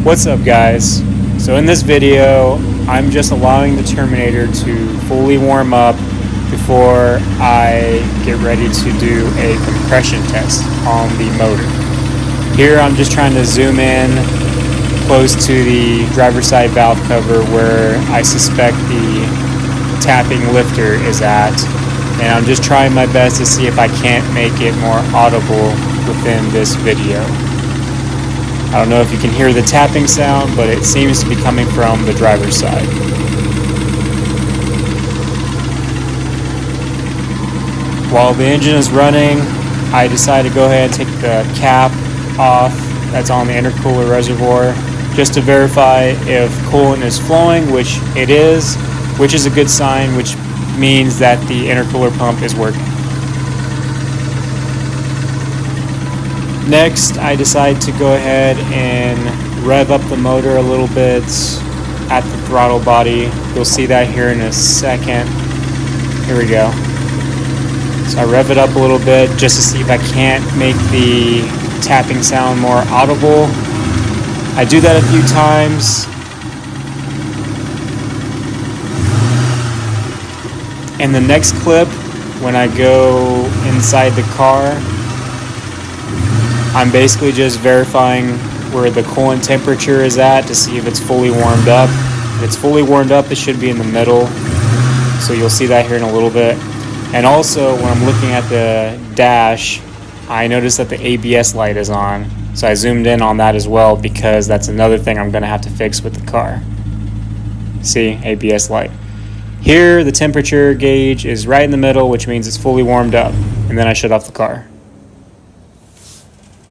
What's up, guys? So in this video I'm just allowing the Terminator to fully warm up before I get ready to do a compression test on the motor. Here I'm just trying to zoom in close to the driver's side valve cover where I suspect the tapping lifter is at, and I'm just trying my best to see if I can't make it more audible within this video. I don't know if you can hear the tapping sound, but it seems to be coming from the driver's side. While the engine is running, I decide to go ahead and take the cap off that's on the intercooler reservoir just to verify if coolant is flowing, which it is, which is a good sign, which means that the intercooler pump is working. Next, I decide to go ahead and rev up the motor a little bit at the throttle body. You'll see that here in a second. Here we go. So I rev it up a little bit just to see if I can't make the tapping sound more audible. I do that a few times. In the next clip, when I go inside the car, I'm basically just verifying where the coolant temperature is at to see if it's fully warmed up. If it's fully warmed up, it should be in the middle. So you'll see that here in a little bit. And also, when I'm looking at the dash, I noticed that the ABS light is on. So I zoomed in on that as well because that's another thing I'm going to have to fix with the car. See, ABS light. Here, the temperature gauge is right in the middle, which means it's fully warmed up. And then I shut off the car.